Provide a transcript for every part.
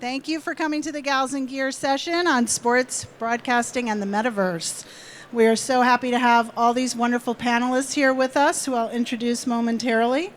Thank you for coming to the Gals and Gear session on sports, broadcasting, and the Metaverse. We are so happy to have all these wonderful panelists here with us, who I'll introduce momentarily.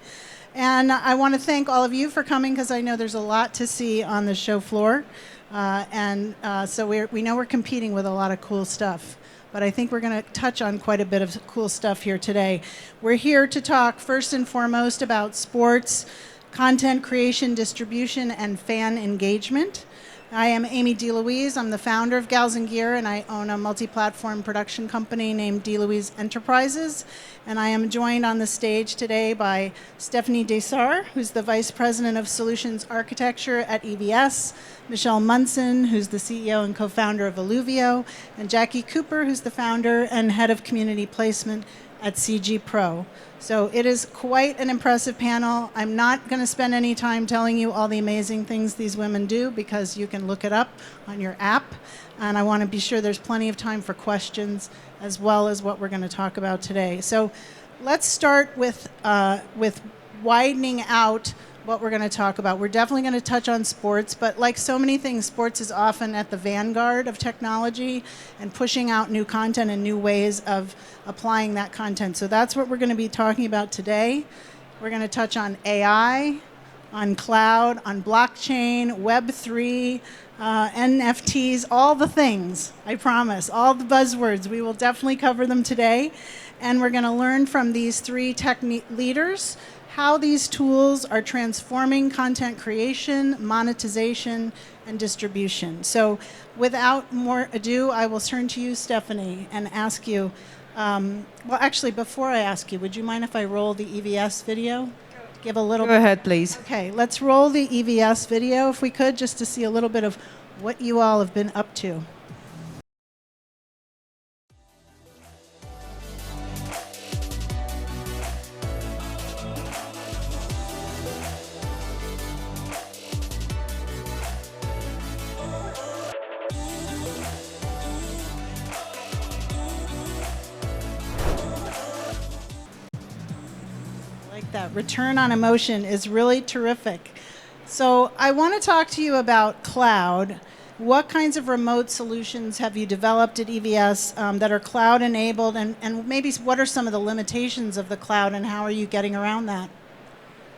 And I want to thank all of you for coming, because I know there's a lot to see on the show floor. So we know we're competing with a lot of cool stuff. But I think we're going to touch on quite a bit of cool stuff here today. We're here to talk first and foremost about sports, content creation, distribution, and fan engagement. I am Amy DeLouise. I'm the founder of Gals and Gear, and I own a multi-platform production company named DeLouise Enterprises. And I am joined on the stage today by Stéphanie Dessart, who's the Vice President of Solutions Architecture at EVS, Michelle Munson, who's the CEO and co-founder of Eluvio, and Jackie Cooper, who's the founder and head of community placement at CG Pro. So it is quite an impressive panel. I'm not going to spend any time telling you all the amazing things these women do, because you can look it up on your app. And I want to be sure there's plenty of time for questions, as well as what we're going to talk about today. So let's start with widening out what we're going to talk about. We're definitely going to touch on sports, but like so many things, sports is often at the vanguard of technology and pushing out new content and new ways of applying that content. So that's what we're going to be talking about today. We're going to touch on AI, on cloud, on blockchain, Web3, NFTs, all the things, I promise, all the buzzwords. We will definitely cover them today. And we're going to learn from these three tech leaders how these tools are transforming content creation, monetization, and distribution. So without more ado, I will turn to you, Stéphanie, and ask you, well, actually, before I ask you, would you mind if I roll the EVS video? Give a little. Go ahead, please. Okay, let's roll the EVS video, if we could, just to see a little bit of what you all have been up to. That return on emotion is really terrific. So I want to talk to you about cloud. What kinds of remote solutions have you developed at EVS that are cloud enabled, and maybe what are some of the limitations of the cloud, and how are you getting around that?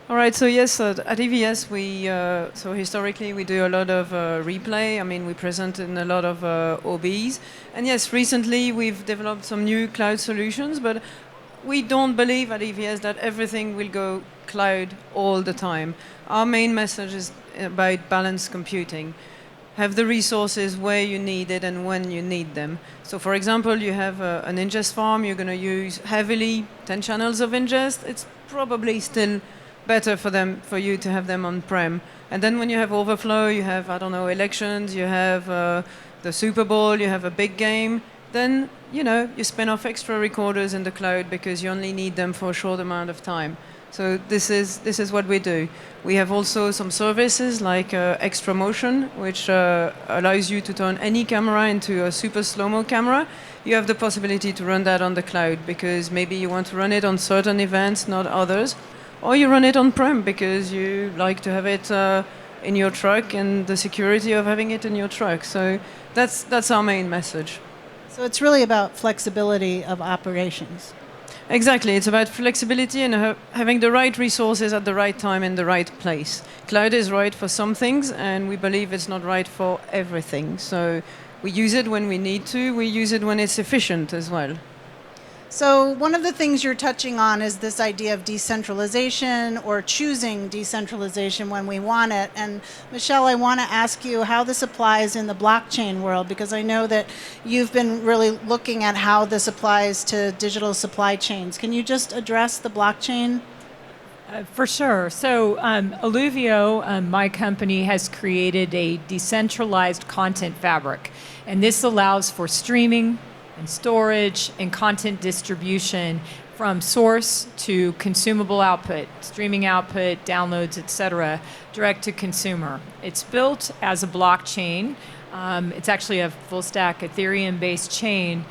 All right, so yes, at EVS, so historically we do a lot of replay. I mean, we present in a lot of OBs. And yes, recently we've developed some new cloud solutions, but we don't believe at EVS that everything will go cloud all the time. Our main message is about balanced computing. Have the resources where you need it and when you need them. So for example, you have an ingest farm, you're going to use heavily 10 channels of ingest. It's probably still better for you to have them on-prem. And then when you have overflow, you have, I don't know, elections, you have the Super Bowl, you have a big game, then you spin off extra recorders in the cloud because you only need them for a short amount of time. So this is what we do. We have also some services like Extra Motion, which allows you to turn any camera into a super slow-mo camera. You have the possibility to run that on the cloud because maybe you want to run it on certain events, not others. Or you run it on-prem because you like to have it in your truck and the security of having it in your truck. So that's our main message. So it's really about flexibility of operations. Exactly. It's about flexibility and having the right resources at the right time in the right place. Cloud is right for some things, and we believe it's not right for everything. So we use it when we need to. We use it when it's efficient as well. So one of the things you're touching on is this idea of decentralization, or choosing decentralization when we want it. And Michelle, I want to ask you how this applies in the blockchain world, because I know that you've been really looking at how this applies to digital supply chains. Can you just address the blockchain? For sure. So Eluvio, my company, has created a decentralized content fabric. And this allows for streaming and storage and content distribution from source to consumable output, streaming output, downloads, etc., direct to consumer. It's built as a blockchain. It's actually a full stack Ethereum-based chain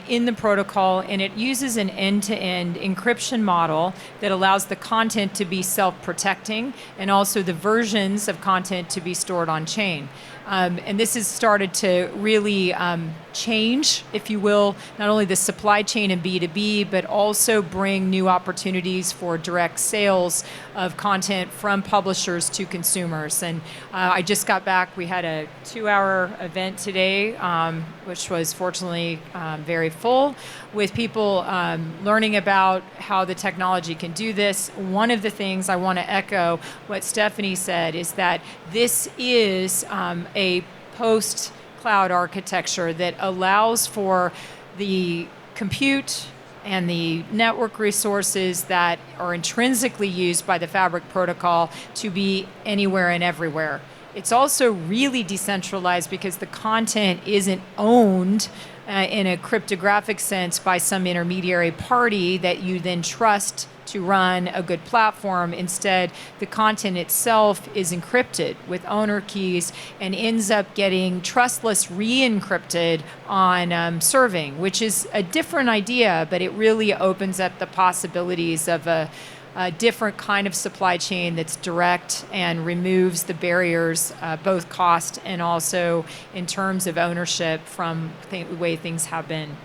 in the protocol, and it uses an end-to-end encryption model that allows the content to be self-protecting and also the versions of content to be stored on chain. And this has started to really change, if you will, not only the supply chain in B2B, but also bring new opportunities for direct sales of content from publishers to consumers. And I just got back. We had a 2-hour event today, which was fortunately very full, with people learning about how the technology can do this. One of the things I want to echo what Stéphanie said is that this is a post-cloud architecture that allows for the compute and the network resources that are intrinsically used by the Fabric protocol to be anywhere and everywhere. It's also really decentralized because the content isn't owned in a cryptographic sense by some intermediary party that you then trust to run a good platform. Instead, the content itself is encrypted with owner keys and ends up getting trustless re-encrypted on serving, which is a different idea, but it really opens up the possibilities of a different kind of supply chain that's direct and removes the barriers, both cost and also in terms of ownership from the way things have been.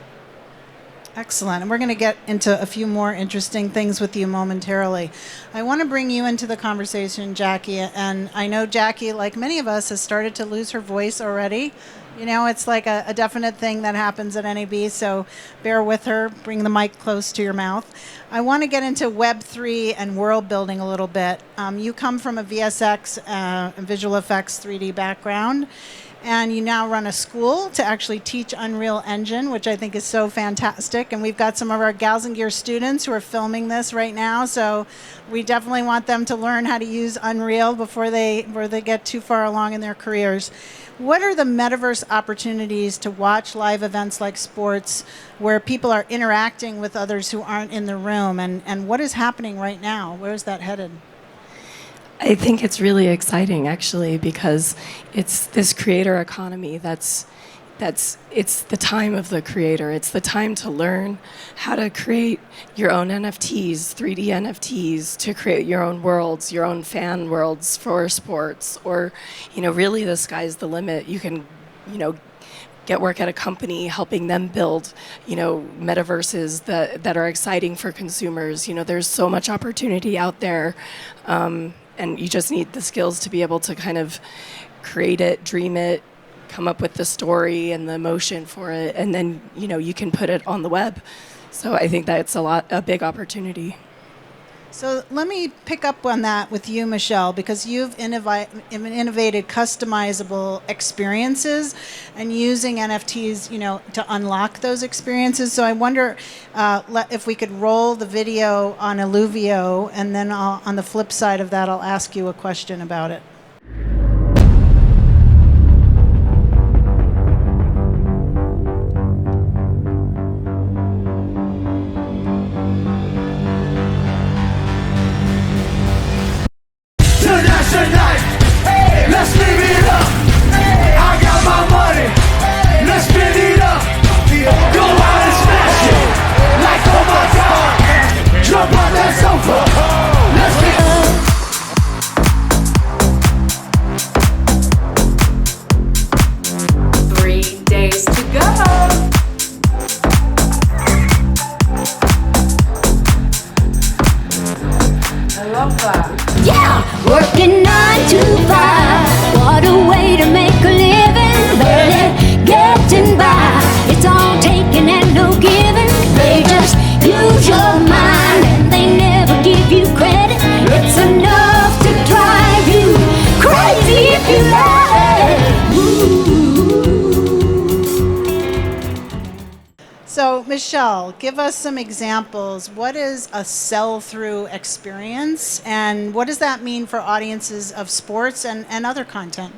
Excellent. And we're going to get into a few more interesting things with you momentarily. I want to bring you into the conversation, Jackie. And I know Jackie, like many of us, has started to lose her voice already. You know, it's like a definite thing that happens at NAB, so bear with her. Bring the mic close to your mouth. I want to get into Web3 and world building a little bit. You come from a VSX, visual effects 3D background. And you now run a school to actually teach Unreal Engine, which I think is so fantastic. And we've got some of our GALSNGEAR students who are filming this right now. So we definitely want them to learn how to use Unreal before they get too far along in their careers. What are the metaverse opportunities to watch live events like sports where people are interacting with others who aren't in the room? And what is happening right now? Where is that headed? I think it's really exciting, actually, because it's this creator economy it's the time of the creator. It's the time to learn how to create your own NFTs, 3D NFTs, to create your own worlds, your own fan worlds for sports, or, really the sky's the limit. You can, get work at a company helping them build, metaverses that are exciting for consumers. There's so much opportunity out there. And you just need the skills to be able to kind of create it, dream it, come up with the story and the emotion for it, and then you can put it on the web. So I think that's a big opportunity. So let me pick up on that with you, Michelle, because you've innovated customizable experiences and using NFTs, to unlock those experiences. So I wonder if we could roll the video on Eluvio, and then on the flip side of that, I'll ask you a question about it. Working 9 to 5, what a way to make a living, barely getting by. It's all taking and no giving. They just use your mind and they never give you credit. It's enough to drive you crazy if you let it. So, Michelle, give us some examples. What is a sell-through experience, and what does that mean for audiences of sports and other content?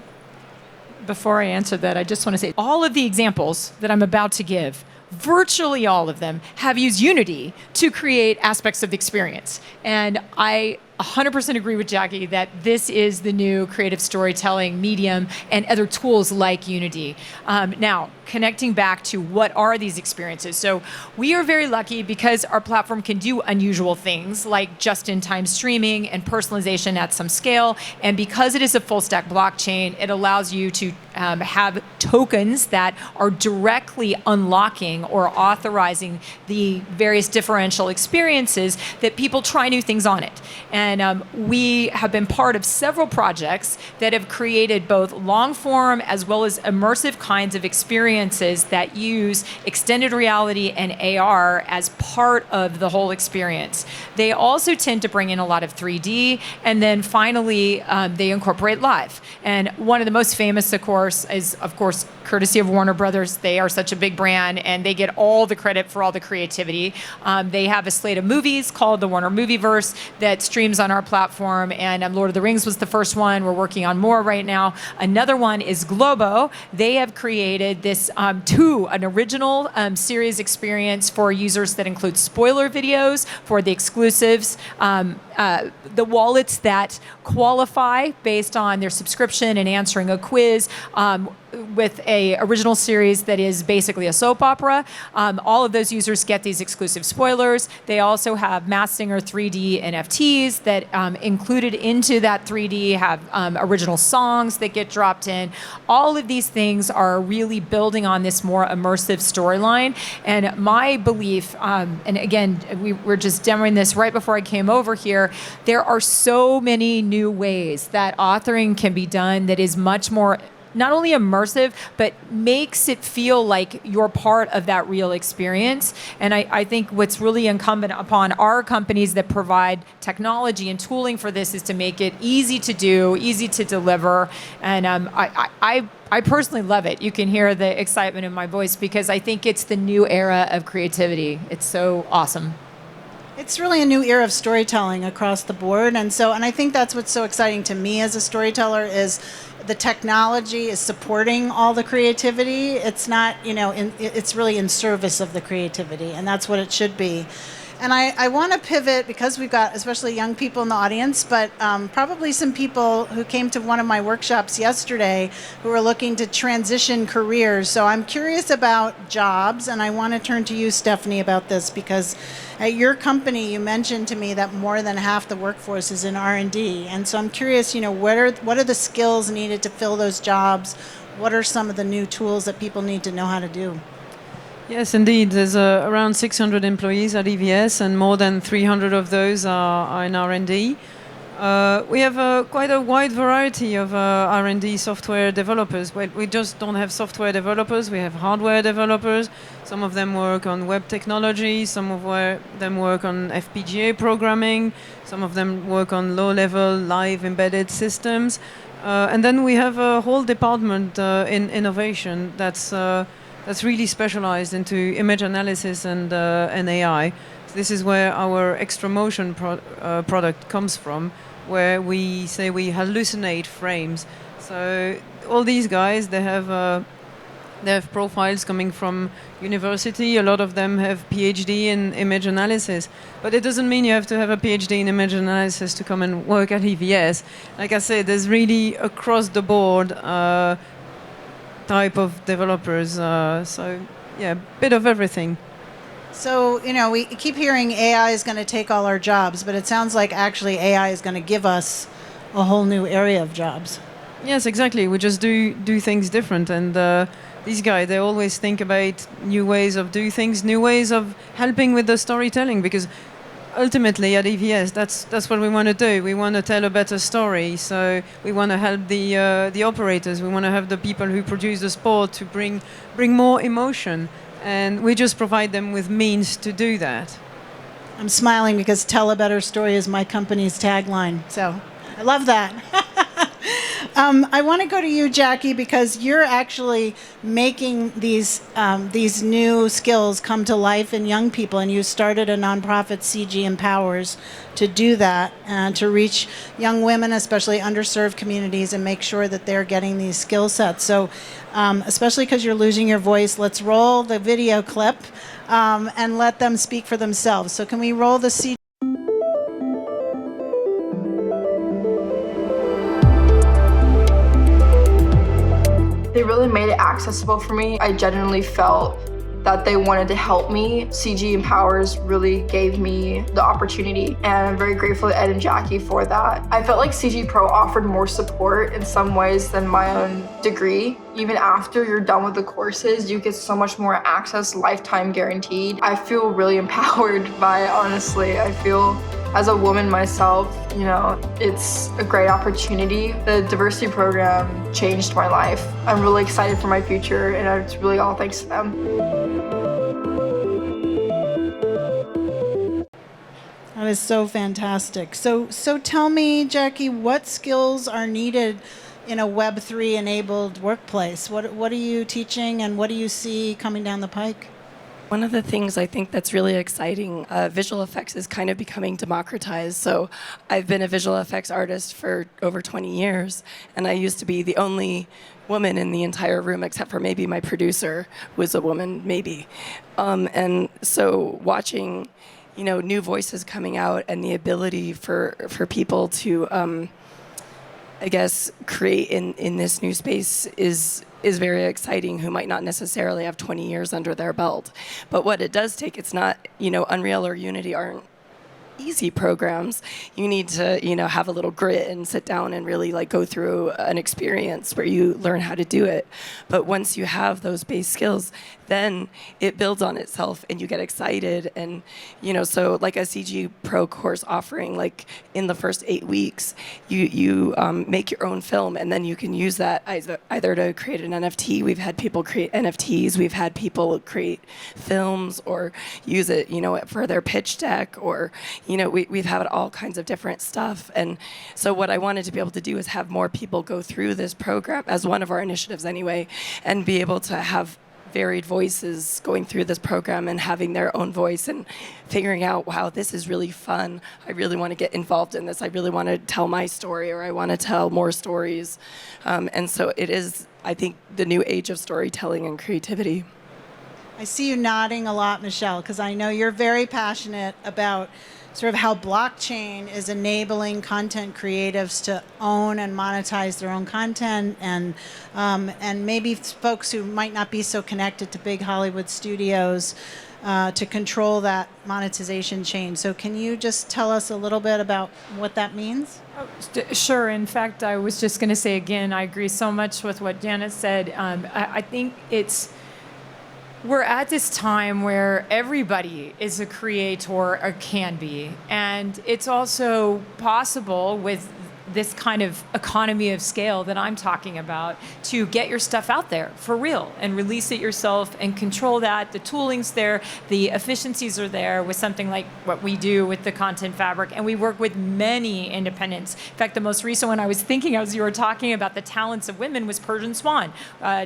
Before I answer that, I just want to say all of the examples that I'm about to give, virtually all of them, have used Unity to create aspects of the experience. And I 100% agree with Jackie that this is the new creative storytelling medium and other tools like Unity. Now, connecting back to what are these experiences? So we are very lucky because our platform can do unusual things like just-in-time streaming and personalization at some scale. And because it is a full-stack blockchain, it allows you to have tokens that are directly unlocking or authorizing the various differential experiences that people try new things on it. And we have been part of several projects that have created both long-form as well as immersive kinds of experiences that use extended reality and AR as part of the whole experience. They also tend to bring in a lot of 3D, and then finally, they incorporate live. And one of the most famous, of course, is, of course, courtesy of Warner Brothers. They are such a big brand, and they get all the credit for all the creativity. They have a slate of movies called the Warner Movieverse that streams on our platform, and Lord of the Rings was the first one. We're working on more right now. Another one is Globo. They have created this an original series experience for users that include spoiler videos for the exclusives, the wallets that qualify based on their subscription and answering a quiz, with a original series that is basically a soap opera. All of those users get these exclusive spoilers. They also have Masked Singer 3D NFTs that included into that 3D have original songs that get dropped in. All of these things are really building on this more immersive storyline. And my belief, and again, we were just demoing this right before I came over here, there are so many new ways that authoring can be done that is much more not only immersive, but makes it feel like you're part of that real experience. And I think what's really incumbent upon our companies that provide technology and tooling for this is to make it easy to do, easy to deliver. And I personally love it. You can hear the excitement in my voice because I think it's the new era of creativity. It's so awesome. It's really a new era of storytelling across the board. And I think that's what's so exciting to me as a storyteller is the technology is supporting all the creativity. It's not, it's really in service of the creativity, and that's what it should be. And I want to pivot because we've got especially young people in the audience, but probably some people who came to one of my workshops yesterday who are looking to transition careers. So I'm curious about jobs, and I want to turn to you, Stéphanie, about this because at your company, you mentioned to me that more than half the workforce is in R&D. And so I'm curious, what are the skills needed to fill those jobs? What are some of the new tools that people need to know how to do? Yes, indeed. There's around 600 employees at EVS, and more than 300 of those are in R&D. We have quite a wide variety of R&D software developers. We just don't have software developers, we have hardware developers. Some of them work on web technology, some of them work on FPGA programming, some of them work on low-level live embedded systems. And then we have a whole department in innovation that's really specialized into image analysis and AI. So this is where our extra motion product comes from, where we say we hallucinate frames. So all these guys, they have profiles coming from university. A lot of them have PhD in image analysis, but it doesn't mean you have to have a PhD in image analysis to come and work at EVS. Like I said, there's really across the board type of developers. So yeah, a bit of everything. So, we keep hearing AI is going to take all our jobs, but it sounds like actually AI is going to give us a whole new area of jobs. Yes, exactly. We just do things different. And these guys, they always think about new ways of doing things, new ways of helping with the storytelling, because ultimately at EVS, that's what we want to do. We want to tell a better story. So we want to help the operators. We want to have the people who produce the sport to bring more emotion. And we just provide them with means to do that. I'm smiling because tell a better story is my company's tagline. So I love that. I want to go to you, Jackie, because you're actually making these new skills come to life in young people, and you started a nonprofit, CG Empowers, to do that and to reach young women, especially underserved communities, and make sure that they're getting these skill sets. So, especially because you're losing your voice, let's roll the video clip and let them speak for themselves. So, can we roll the CG? They really made it accessible for me. I genuinely felt that they wanted to help me. CG Empowers really gave me the opportunity, and I'm very grateful to Ed and Jackie for that. I felt like CG Pro offered more support in some ways than my own degree. Even after you're done with the courses, you get so much more access, lifetime guaranteed. I feel really empowered by it, honestly. I feel, as a woman myself, you know, it's a great opportunity. The diversity program changed my life. I'm really excited for my future, and it's really all thanks to them. That is so fantastic. So tell me, Jackie, what skills are needed in a Web3 enabled workplace? What are you teaching, and what do you see coming down the pike? One of the things I think that's really exciting, visual effects is kind of becoming democratized. So I've been a visual effects artist for over 20 years, and I used to be the only woman in the entire room, except for maybe my producer was a woman, maybe. And so watching, you know, new voices coming out and the ability for people to, I guess, create in this new space is very exciting, who might not necessarily have 20 years under their belt. But what it does take, it's not, you know, Unreal or Unity aren't easy programs. You need to, you know, have a little grit and sit down and really like go through an experience where you learn how to do it. But once you have those base skills, then it builds on itself and you get excited. And, you know, so like a CG Pro course offering, like in the first 8 weeks, you make your own film, and then you can use that either to create an NFT. We've had people create NFTs. We've had people create films or use it, you know, for their pitch deck, or, you know, we've had all kinds of different stuff. And so what I wanted to be able to do is have more people go through this program, as one of our initiatives anyway, and be able to have varied voices going through this program and having their own voice and figuring out, wow, this is really fun. I really want to get involved in this. I really want to tell my story, or I want to tell more stories. And so it is, I think, the new age of storytelling and creativity. I see you nodding a lot, Michelle, because I know you're very passionate about sort of how blockchain is enabling content creatives to own and monetize their own content, and maybe folks who might not be so connected to big Hollywood studios to control that monetization chain. So can you just tell us a little bit about what that means? Sure. In fact, I was just going to say again, I agree so much with what Janet said. I think we're at this time where everybody is a creator, or can be. And it's also possible with this kind of economy of scale that I'm talking about to get your stuff out there for real and release it yourself and control that. The tooling's there, the efficiencies are there with something like what we do with the Content Fabric, and we work with many independents. In fact, the most recent one I was thinking as you were talking about the talents of women was Persian Swan.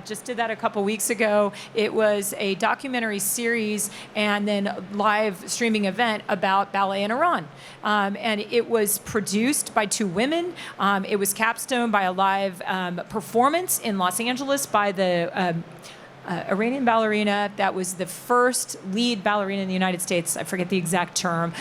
Just did that a couple weeks ago. It was a documentary series and then live streaming event about ballet in Iran. And it was produced by 2 women. It was capstoned by a live performance in Los Angeles by the Iranian ballerina that was the first lead ballerina in the United States, I forget the exact term,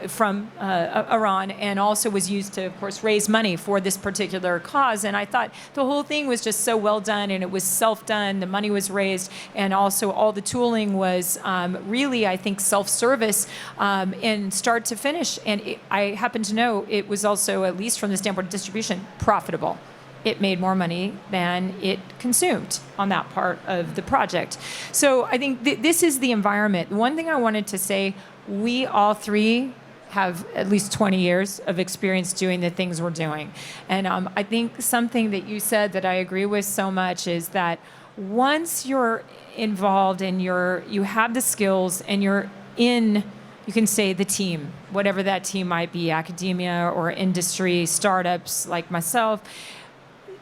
from Iran, and also was used to, of course, raise money for this particular cause. And I thought the whole thing was just so well done, and it was self-done, the money was raised, and also all the tooling was really, I think, self-service in start to finish. And I happen to know it was also, at least from the standpoint of distribution, profitable. It made more money than it consumed on that part of the project. So I think this is the environment. One thing I wanted to say, we all 3 have at least 20 years of experience doing the things we're doing. And I think something that you said that I agree with so much is that once you're involved and you have the skills and you're in, you can say, the team, whatever that team might be, academia or industry, startups like myself,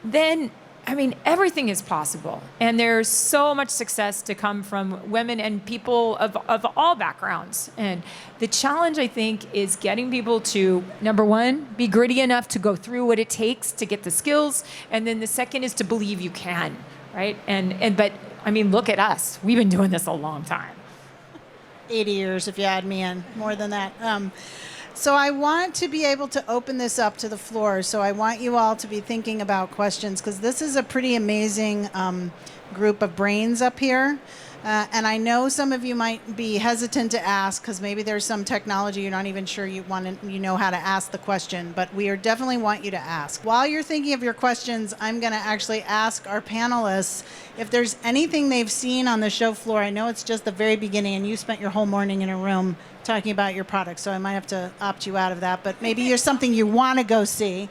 then, I mean, everything is possible. And there's so much success to come from women and people of all backgrounds. And the challenge, I think, is getting people to, number one, be gritty enough to go through what it takes to get the skills. And then the second is to believe you can, right? But, I mean, look at us. We've been doing this a long time. 80 years, if you add me in, more than that. So I want to be able to open this up to the floor. So I want you all to be thinking about questions, because this is a pretty amazing group of brains up here. And I know some of you might be hesitant to ask because maybe there's some technology you're not even sure you know how to ask the question, but we definitely want you to ask. While you're thinking of your questions, I'm going to actually ask our panelists if there's anything they've seen on the show floor. I know it's just the very beginning and you spent your whole morning in a room talking about your product, so I might have to opt you out of that, but maybe there's something you want to go see.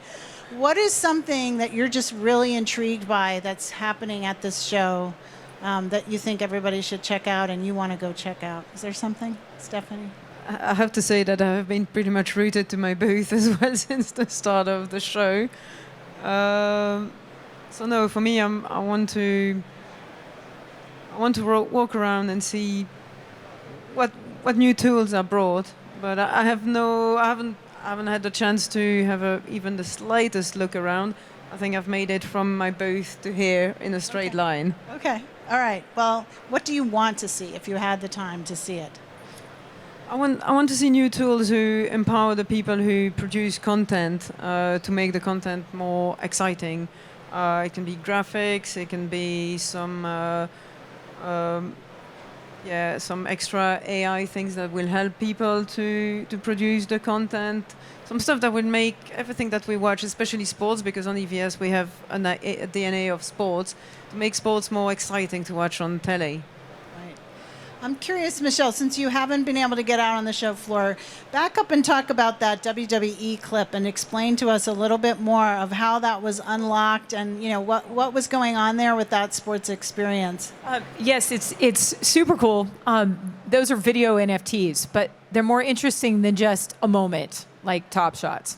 What is something that you're just really intrigued by that's happening at this show that you think everybody should check out and you want to go check out? Is there something, Stéphanie? I have to say that I have been pretty much rooted to my booth as well since the start of the show. So no, for me, I want to walk around and see what new tools are brought, but I haven't had the chance to have even the slightest look around. I think I've made it from my booth to here in a straight line. Okay. All right. Well, what do you want to see if you had the time to see it? I want to see new tools who empower the people who produce content to make the content more exciting. It can be graphics. It can be some extra AI things that will help people to produce the content. Some stuff that will make everything that we watch, especially sports, because on EVS we have a DNA of sports, to make sports more exciting to watch on telly. Right. I'm curious, Michelle, since you haven't been able to get out on the show floor, back up and talk about that WWE clip and explain to us a little bit more of how that was unlocked and what was going on there with that sports experience. Yes, it's super cool. Those are video NFTs, but they're more interesting than just a moment like Top Shots.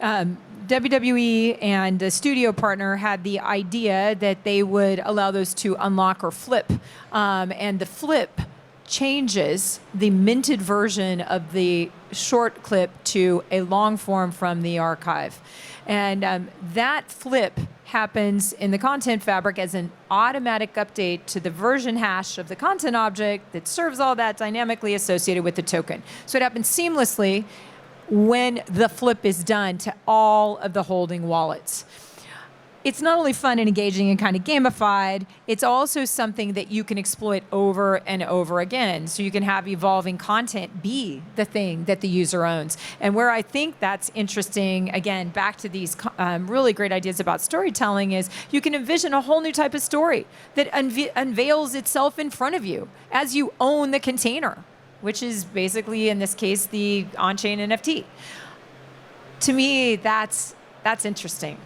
WWE and the studio partner had the idea that they would allow those to unlock or flip, and the flip changes the minted version of the short clip to a long form from the archive. And that flip happens in the content fabric as an automatic update to the version hash of the content object that serves all that dynamically associated with the token. So it happens seamlessly when the flip is done to all of the holding wallets. It's not only fun and engaging and kind of gamified, it's also something that you can exploit over and over again. So you can have evolving content be the thing that the user owns. And where I think that's interesting, again, back to these really great ideas about storytelling, is you can envision a whole new type of story that unveils itself in front of you as you own the container, which is basically, in this case, the on-chain NFT. To me, that's interesting.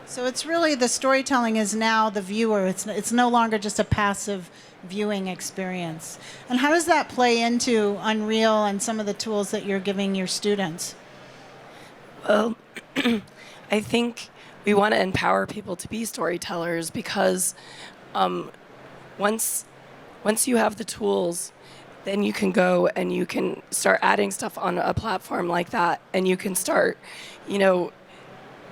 So it's really, the storytelling is now the viewer. It's no longer just a passive viewing experience. And how does that play into Unreal and some of the tools that you're giving your students? Well, I think we want to empower people to be storytellers because once you have the tools, then you can go and you can start adding stuff on a platform like that, and you can start,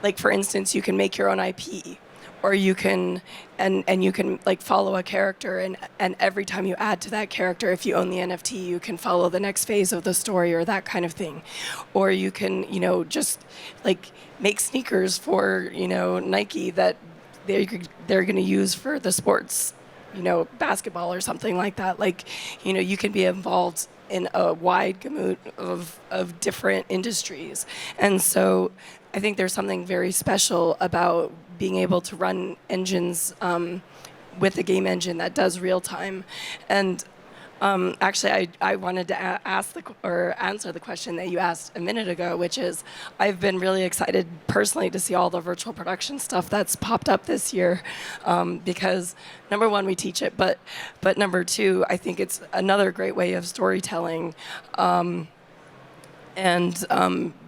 like for instance, you can make your own IP, or you can and you can like follow a character, and every time you add to that character, if you own the NFT, you can follow the next phase of the story or that kind of thing. Or you can just like make sneakers for Nike that they're going to use for the sports, basketball or something like that. Like you can be involved in a wide gamut of different industries. And so I think there's something very special about being able to run engines with a game engine that does real time. And actually, I wanted to answer the question that you asked a minute ago, which is I've been really excited personally to see all the virtual production stuff that's popped up this year, because number one, we teach it, but number two, I think it's another great way of storytelling. And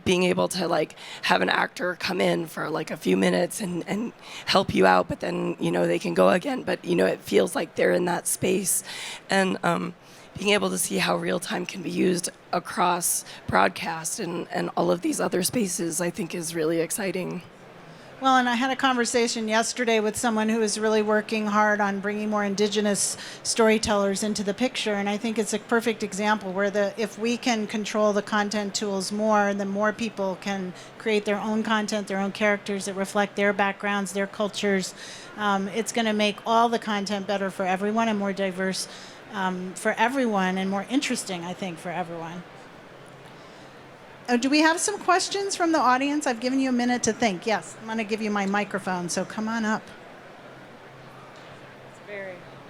being able to like have an actor come in for like a few minutes and help you out, but then they can go again. But it feels like they're in that space, and being able to see how real time can be used across broadcast and all of these other spaces, I think is really exciting. Well, and I had a conversation yesterday with someone who is really working hard on bringing more indigenous storytellers into the picture, and I think it's a perfect example where if we can control the content tools more, then more people can create their own content, their own characters that reflect their backgrounds, their cultures. It's going to make all the content better for everyone and more diverse for everyone and more interesting, I think, for everyone. Do we have some questions from the audience? I've given you a minute to think. Yes, I'm going to give you my microphone, so come on up.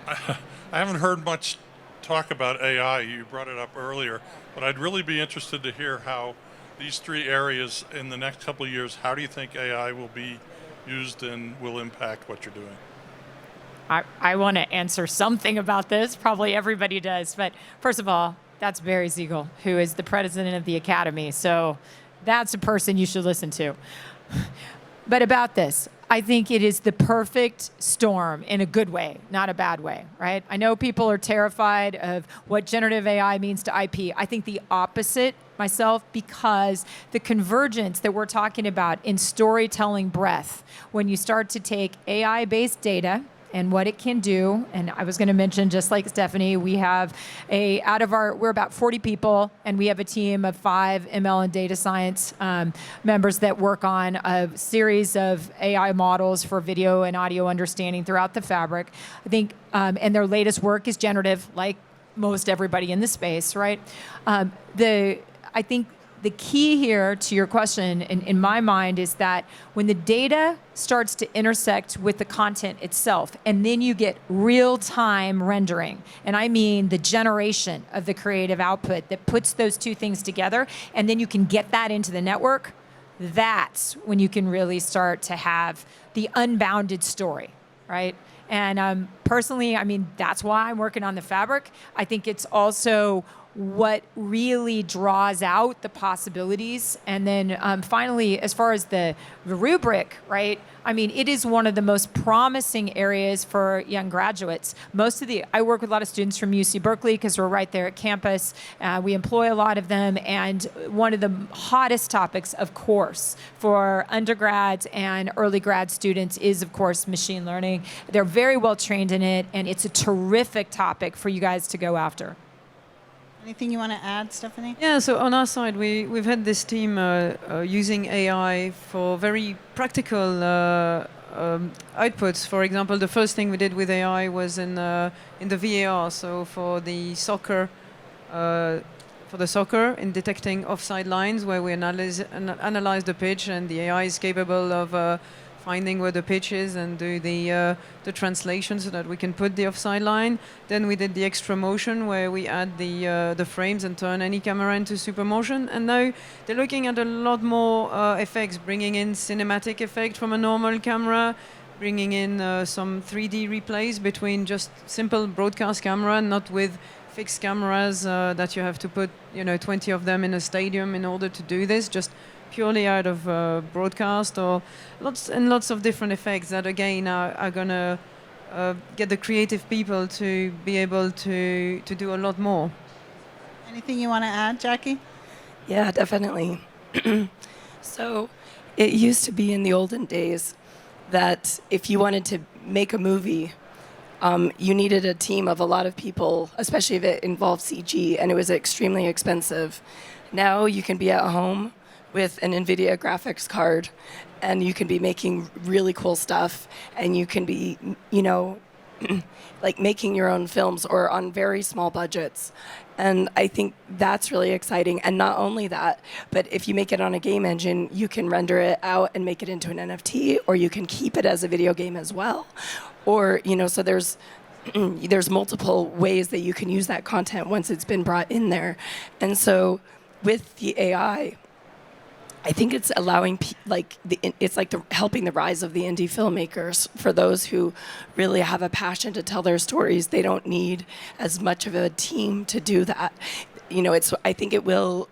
I haven't heard much talk about AI. You brought it up earlier, but I'd really be interested to hear how these three areas in the next couple of years, how do you think AI will be used and will impact what you're doing? I want to answer something about this. Probably everybody does. But first of all, that's Barry Siegel, who is the president of the Academy. So that's a person you should listen to. But about this, I think it is the perfect storm in a good way, not a bad way, right? I know people are terrified of what generative AI means to IP. I think the opposite myself, because the convergence that we're talking about in storytelling breadth, when you start to take AI-based data and what it can do. And I was going to mention, just like Stéphanie, we have we're about 40 people, and we have a team of 5 ML and data science members that work on a series of AI models for video and audio understanding throughout the fabric. I think, and their latest work is generative, like most everybody in the space, right? I think the key here to your question, in my mind, is that when the data starts to intersect with the content itself, and then you get real-time rendering, and I mean the generation of the creative output that puts those two things together, and then you can get that into the network, that's when you can really start to have the unbounded story, right? And personally, I mean, that's why I'm working on the fabric. I think it's also what really draws out the possibilities. And then finally, as far as the rubric, right? I mean, it is one of the most promising areas for young graduates. I work with a lot of students from UC Berkeley because we're right there at campus. We employ a lot of them. And one of the hottest topics, of course, for undergrads and early grad students is, of course, machine learning. They're very well trained in it, and it's a terrific topic for you guys to go after. Anything you want to add, Stéphanie? Yeah, so on our side, we've had this team using AI for very practical outputs. For example, the first thing we did with AI was in the VAR, so for the soccer, in detecting offside lines, where we analyze the pitch, and the AI is capable of finding where the pitch is and do the translation so that we can put the offside line. Then we did the extra motion, where we add the frames and turn any camera into super motion. And now they're looking at a lot more effects, bringing in cinematic effect from a normal camera, bringing in some 3D replays between just simple broadcast camera, not with fixed cameras that you have to put 20 of them in a stadium in order to do this, just purely out of broadcast, or lots of different effects that again are going to get the creative people to be able to do a lot more. Anything you want to add, Jackie? Yeah, definitely. So it used to be in the olden days that if you wanted to make a movie, you needed a team of a lot of people, especially if it involved CG, and it was extremely expensive. Now you can be at home with an NVIDIA graphics card, and you can be making really cool stuff, and you can be, like making your own films or on very small budgets. And I think that's really exciting. And not only that, but if you make it on a game engine, you can render it out and make it into an NFT, or you can keep it as a video game as well. Or, so there's multiple ways that you can use that content once it's been brought in there. And so with the AI, I think it's allowing, helping the rise of the indie filmmakers. For those who really have a passion to tell their stories, they don't need as much of a team to do that. I think it will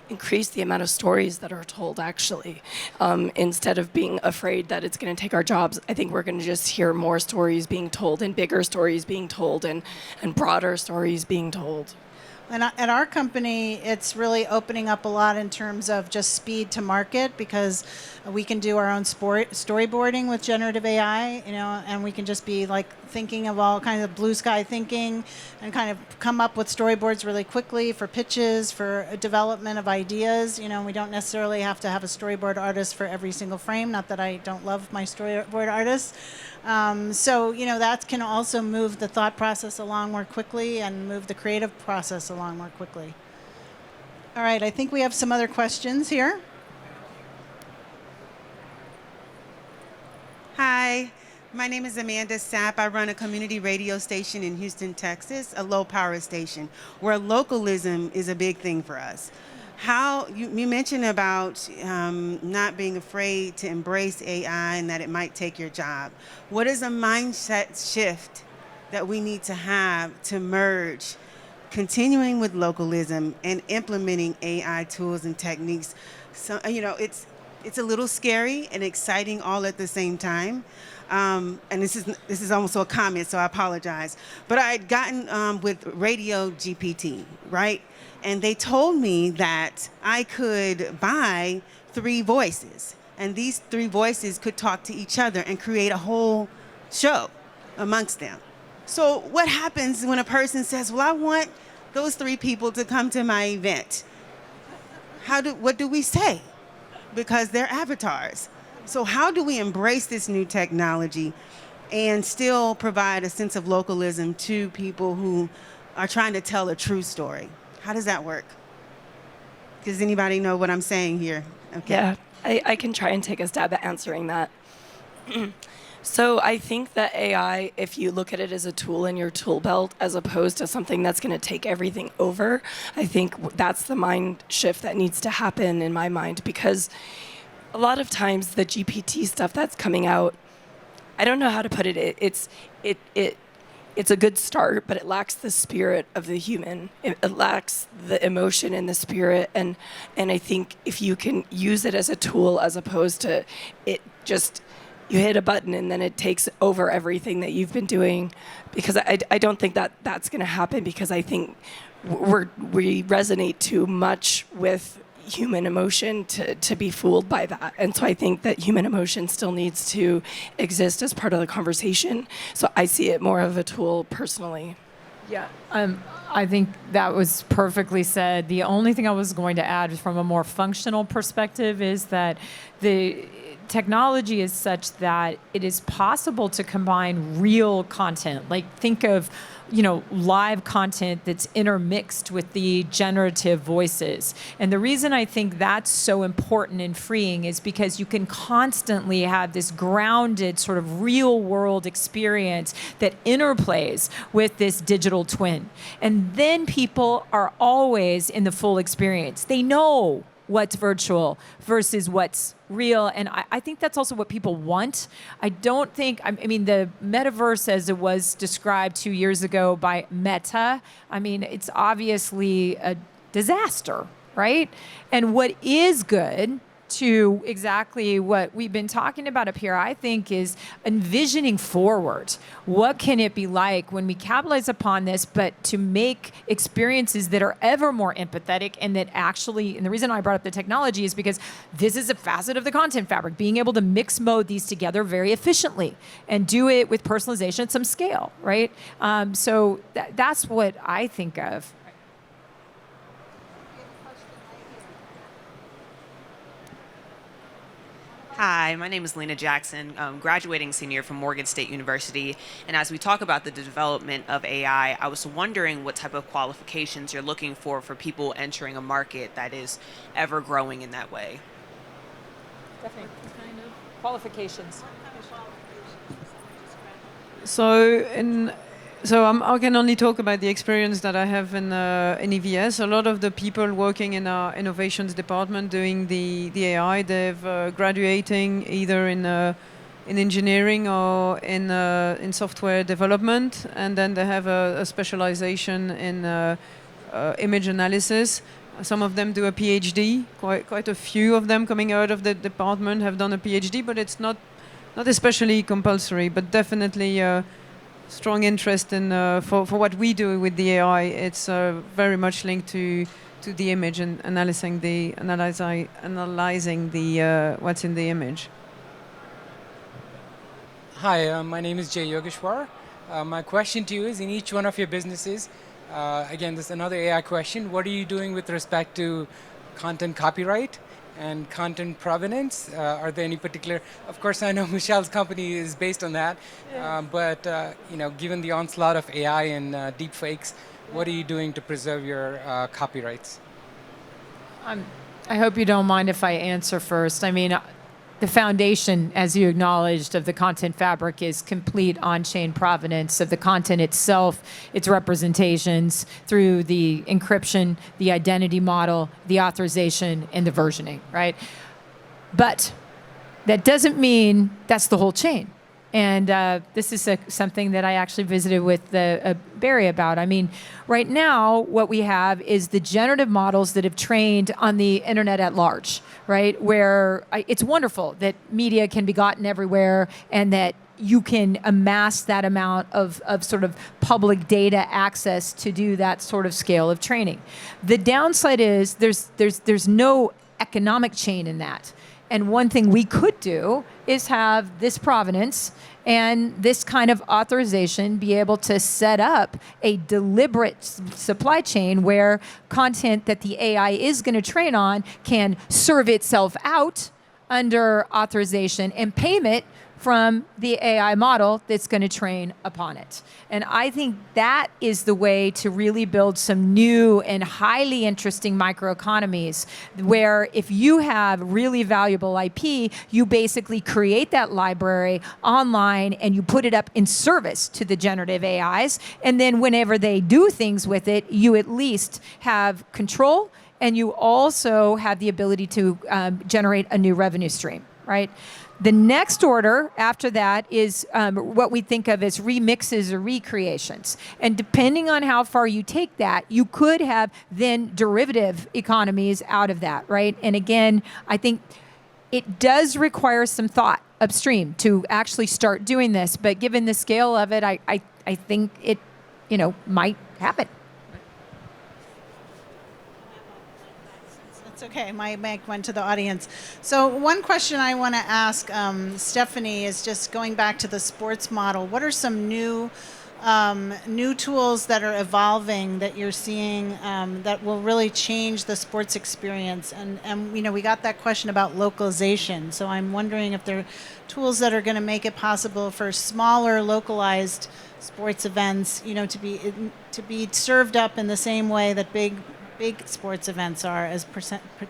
increase the amount of stories that are told, actually. Instead of being afraid that it's going to take our jobs, I think we're going to just hear more stories being told, and bigger stories being told, and broader stories being told. And at our company, it's really opening up a lot in terms of just speed to market, because we can do our own storyboarding with generative AI, and we can just be like thinking of all kinds of blue sky thinking and kind of come up with storyboards really quickly for pitches, for development of ideas. We don't necessarily have to have a storyboard artist for every single frame. Not that I don't love my storyboard artists. So, that can also move the thought process along more quickly and move the creative process along more quickly. All right, I think we have some other questions here. Hi, my name is Amanda Sapp. I run a community radio station in Houston, Texas, a low-power station, where localism is a big thing for us. How you mentioned about not being afraid to embrace AI and that it might take your job. What is a mindset shift that we need to have to merge continuing with localism and implementing AI tools and techniques? So, it's a little scary and exciting all at the same time. And this is almost a comment, so I apologize. But I had gotten with Radio GPT, right? And they told me that I could buy 3 voices, and these 3 voices could talk to each other and create a whole show amongst them. So what happens when a person says, well, I want those 3 people to come to my event? What do we say? Because they're avatars. So how do we embrace this new technology and still provide a sense of localism to people who are trying to tell a true story? How does that work? Does anybody know what I'm saying here? Okay. Yeah, I can try and take a stab at answering that. So I think that AI, if you look at it as a tool in your tool belt as opposed to something that's going to take everything over, I think that's the mind shift that needs to happen in my mind, because a lot of times the GPT stuff that's coming out, I don't know how to put it. It's a good start, but it lacks the spirit of the human. It lacks the emotion and the spirit. And I think if you can use it as a tool as opposed to it just, you hit a button and then it takes over everything that you've been doing, because I don't think that that's going to happen, because I think we resonate too much with human emotion to be fooled by that. And so I think that human emotion still needs to exist as part of the conversation. So I see it more of a tool personally. Yeah, I think that was perfectly said. The only thing I was going to add from a more functional perspective is that the technology is such that it is possible to combine real content. Like, think of live content that's intermixed with the generative voices. And the reason I think that's so important and freeing is because you can constantly have this grounded sort of real world experience that interplays with this digital twin. And then people are always in the full experience. They know what's virtual versus what's real. And I think that's also what people want. I mean, the metaverse, as it was described 2 years ago by Meta, it's obviously a disaster, right? And what is good, to exactly what we've been talking about up here, I think, is envisioning forward. What can it be like when we capitalize upon this, but to make experiences that are ever more empathetic, and that actually, and the reason I brought up the technology is because this is a facet of the content fabric, being able to mix mode these together very efficiently and do it with personalization at some scale, right? So that's what I think of. Hi, my name is Lena Jackson, graduating senior from Morgan State University. And as we talk about the development of AI, I was wondering what type of qualifications you're looking for people entering a market that is ever growing in that way. Definitely. Kind of qualifications. I can only talk about the experience that I have in EVS. A lot of the people working in our innovations department doing the AI, they've graduating either in engineering or in software development, and then they have a specialization in image analysis. Some of them do a PhD. Quite a few of them coming out of the department have done a PhD, but it's not especially compulsory, but definitely strong interest in for what we do with the AI. It's very much linked to the image and analyzing the what's in the image. Hi, my name is Jay Yogeshwar. My question to you is, in each one of your businesses, again, this is another AI question. What are you doing with respect to content copyright and content provenance? Are there any particular? Of course, I know Michelle's company is based on that, but given the onslaught of AI and deepfakes, what are you doing to preserve your copyrights? I hope you don't mind if I answer first. I mean, the foundation, as you acknowledged, of the content fabric is complete on-chain provenance of the content itself, its representations through the encryption, the identity model, the authorization, and the versioning, right? But that doesn't mean that's the whole chain. And this is something that I actually visited with Barry about. I mean, right now, what we have is the generative models that have trained on the internet at large, right? Where it's wonderful that media can be gotten everywhere and that you can amass that amount of sort of public data access to do that sort of scale of training. The downside is there's no economic chain in that. And one thing we could do is have this provenance and this kind of authorization be able to set up a deliberate supply chain where content that the AI is going to train on can serve itself out under authorization and payment from the AI model that's going to train upon it. And I think that is the way to really build some new and highly interesting microeconomies where if you have really valuable IP, you basically create that library online and you put it up in service to the generative AIs. And then whenever they do things with it, you at least have control and you also have the ability to generate a new revenue stream, right? The next order after that is what we think of as remixes or recreations. And depending on how far you take that, you could have then derivative economies out of that, right? And again, I think it does require some thought upstream to actually start doing this. But given the scale of it, I think it, might happen. It's okay. My mic went to the audience. So one question I want to ask Stéphanie is just going back to the sports model. What are some new tools that are evolving that you're seeing that will really change the sports experience? And we got that question about localization. So I'm wondering if there are tools that are going to make it possible for smaller, localized sports events, to be served up in the same way that big sports events are, as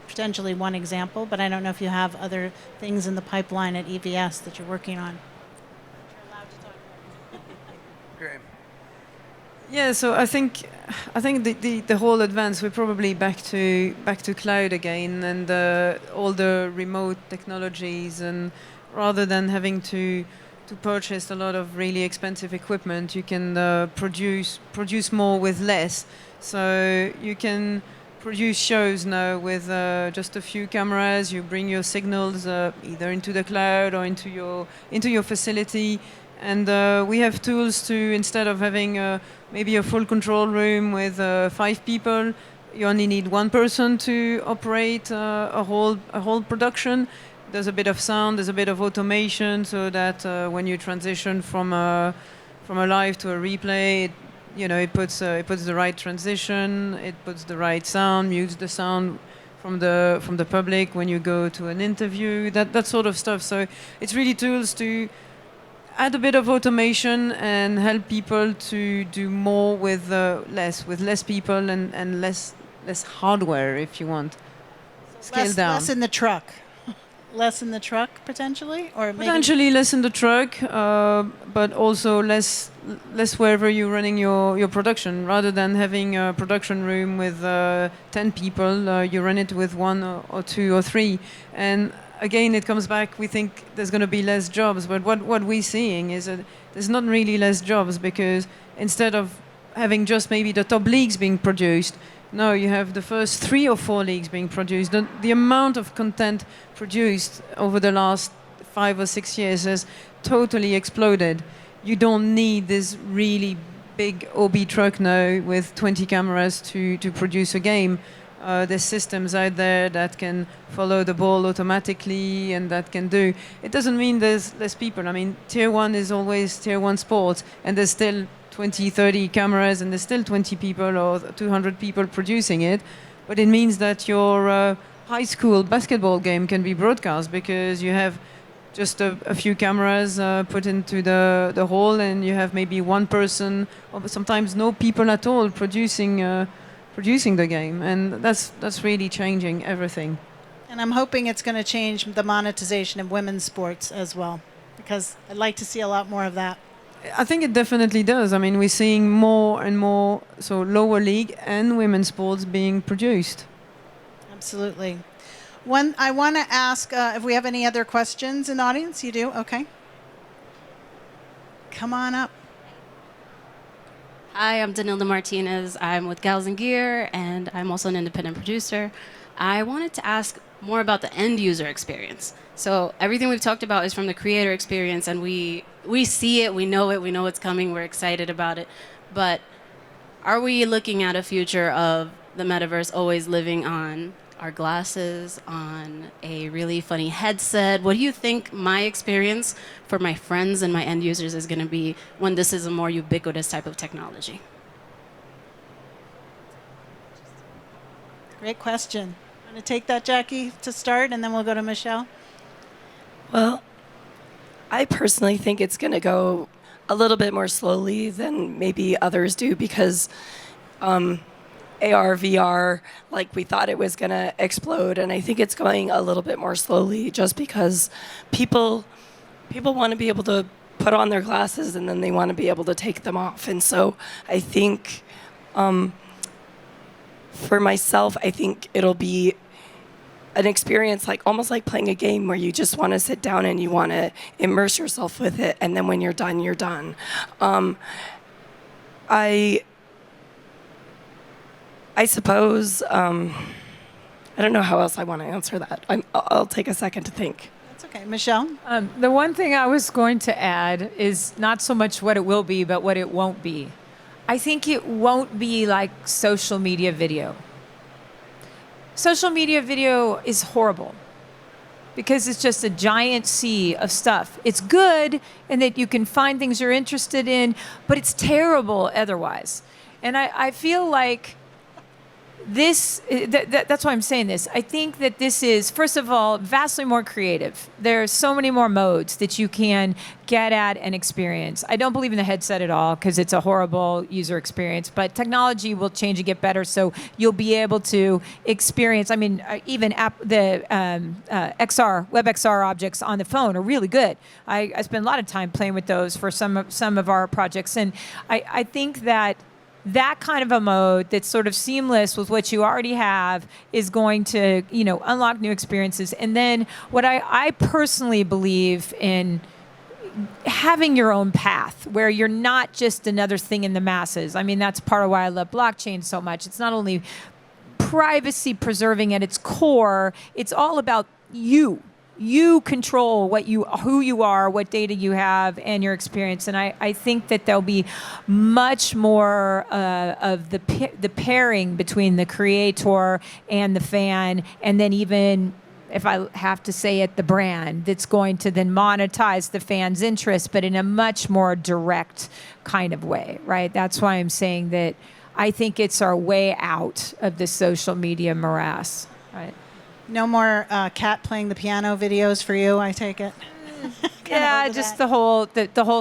potentially one example, but I don't know if you have other things in the pipeline at EVS that you're working on. You're allowed to talk about it. Great. Yeah, so I think the whole advance, we're probably back to cloud again and all the remote technologies, and rather than having to purchase a lot of really expensive equipment, you can produce more with less. So you can produce shows now with just a few cameras. You bring your signals either into the cloud or into your facility, and we have tools to, instead of having maybe a full control room with 5 people, you only need one person to operate a whole production. There's a bit of sound, there's a bit of automation, so that when you transition from a live to a replay, it puts the right transition, it puts the right sound, mutes the sound from the public when you go to an interview, that sort of stuff. So it's really tools to add a bit of automation and help people to do more with less people and less hardware, if you want. Scale down. Less in the truck. Less in the truck, potentially? Or maybe potentially less in the truck, but also less wherever you're running your production. Rather than having a production room with 10 people, you run it with 1 or 2 or 3. And again, it comes back, we think there's going to be less jobs, but what we're seeing is that there's not really less jobs, because instead of having just maybe the top leagues being produced, no, you have the first 3 or 4 leagues being produced. The amount of content produced over the last 5 or 6 years has totally exploded. you don't need this really big OB truck now with 20 cameras to produce a game. There's systems out there that can follow the ball automatically and that can do. It doesn't mean there's less people. I mean, tier 1 is always tier 1 sports, and there's still 20, 30 cameras, and there's still 20 people or 200 people producing it. But it means that your high school basketball game can be broadcast because you have just a few cameras put into the hall, and you have maybe one person, or sometimes no people at all, producing the game, and that's really changing everything. And I'm hoping it's going to change the monetization of women's sports as well, because I'd like to see a lot more of that. I think it definitely does. I mean, we're seeing more and more lower league and women's sports being produced. Absolutely. I want to ask if we have any other questions in the audience. You do? Okay. Come on up. Hi, I'm Danilda Martinez. I'm with GALSNGEAR, and I'm also an independent producer. I wanted to ask more about the end user experience. So everything we've talked about is from the creator experience, and we see it, we know it's coming, we're excited about it. But are we looking at a future of the metaverse always living on our glasses, on a really funny headset? What do you think my experience for my friends and my end users is going to be when this is a more ubiquitous type of technology? Great question. Want to take that, Jackie, to start, and then we'll go to Michelle? Well, I personally think it's going to go a little bit more slowly than maybe others do, because AR, VR, like we thought it was going to explode, and I think it's going a little bit more slowly just because people want to be able to put on their glasses and then they want to be able to take them off. And so I think for myself, I think it'll be an experience like almost like playing a game where you just want to sit down and you want to immerse yourself with it, and then when you're done, you're done. I suppose, I don't know how else I want to answer that. I'll take a second to think. That's okay. Michelle? The one thing I was going to add is not so much what it will be, but what it won't be. I think it won't be like social media video. Social media video is horrible because it's just a giant sea of stuff. It's good in that you can find things you're interested in, but it's terrible otherwise. And I feel like that's why I'm saying this. I think that this is, first of all, vastly more creative. There's so many more modes that you can get at and experience. I don't believe in the headset at all because it's a horrible user experience, but technology will change and get better, so you'll be able to experience, I mean, even the WebXR objects on the phone are really good. I spend a lot of time playing with those for some of our projects, and I think that kind of a mode that's sort of seamless with what you already have is going to, unlock new experiences. And then what I personally believe in having your own path where you're not just another thing in the masses. I mean, that's part of why I love blockchain so much. It's not only privacy preserving at its core, it's all about you. You control who you are, what data you have, and your experience. And I think that there'll be much more of the pairing between the creator and the fan, and then even, if I have to say it, the brand that's going to then monetize the fan's interest, but in a much more direct kind of way, right? That's why I'm saying that I think it's our way out of the social media morass, right? No more cat playing the piano videos for you, I take it. Yeah, just the whole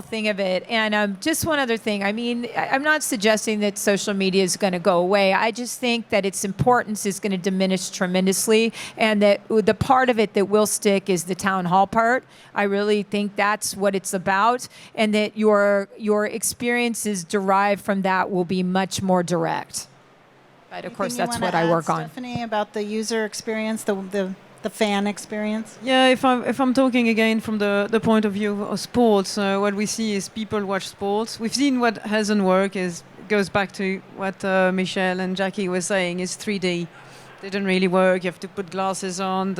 thing of it. And just one other thing. I mean, I'm not suggesting that social media is going to go away. I just think that its importance is going to diminish tremendously, and that the part of it that will stick is the town hall part. I really think that's what it's about, and that your experiences derived from that will be much more direct. But of course, that's what I work on. Stéphanie, about the user experience, the fan experience? Yeah, if I'm talking again from the point of view of sports, what we see is people watch sports. We've seen what hasn't worked goes back to what Michelle and Jackie were saying, is 3D. Didn't really work. You have to put glasses on.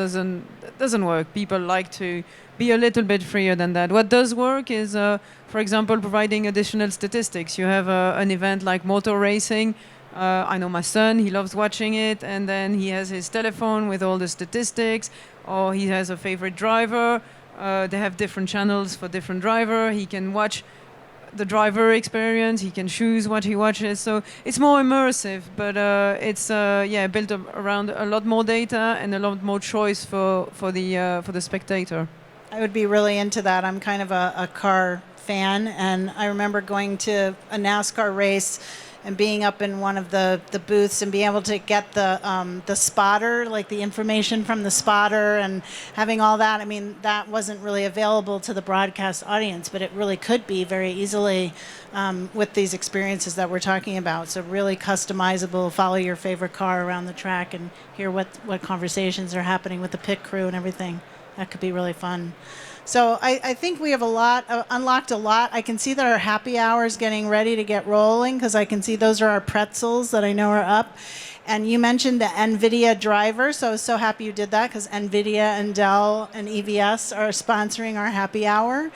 doesn't work. People like to be a little bit freer than that. What does work is, for example, providing additional statistics. You have an event like motor racing. I know my son, he loves watching it, and then he has his telephone with all the statistics, or he has a favorite driver. They have different channels for different driver. He can watch the driver experience. He can choose what he watches. So it's more immersive, but it's built around a lot more data and a lot more choice for the spectator. I would be really into that. I'm kind of a car fan, and I remember going to a NASCAR race and being up in one of the booths and being able to get the spotter, like the information from the spotter, and having all that. I mean, that wasn't really available to the broadcast audience, but it really could be very easily with these experiences that we're talking about. So really customizable, follow your favorite car around the track and hear what conversations are happening with the pit crew and everything. That could be really fun. So I think we have unlocked a lot. I can see that our happy hour is getting ready to get rolling, because I can see those are our pretzels that I know are up. And you mentioned the NVIDIA driver, so I was so happy you did that, because NVIDIA and Dell and EVS are sponsoring our happy hour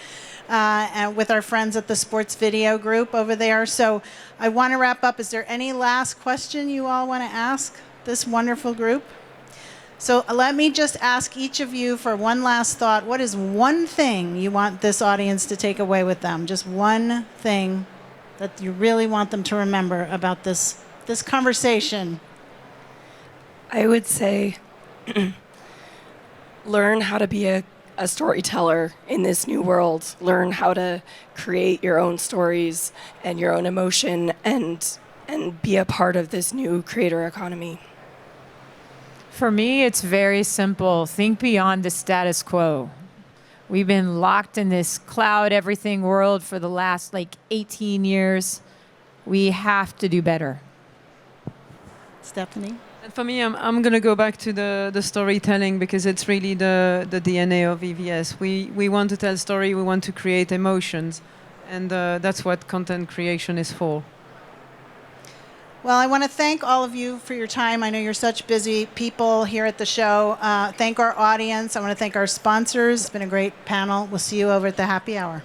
and with our friends at the Sports Video Group over there. So I want to wrap up. Is there any last question you all want to ask this wonderful group? So let me just ask each of you for one last thought. What is one thing you want this audience to take away with them? Just one thing that you really want them to remember about this conversation. I would say learn how to be a storyteller in this new world. Learn how to create your own stories and your own emotion and be a part of this new creator economy. For me, it's very simple. Think beyond the status quo. We've been locked in this cloud everything world for the last 18 years. We have to do better. Stephanie? And for me, I'm going to go back to the storytelling, because it's really the DNA of EVS. We want to tell story, we want to create emotions, and that's what content creation is for. Well, I want to thank all of you for your time. I know you're such busy people here at the show. Thank our audience. I want to thank our sponsors. It's been a great panel. We'll see you over at the happy hour.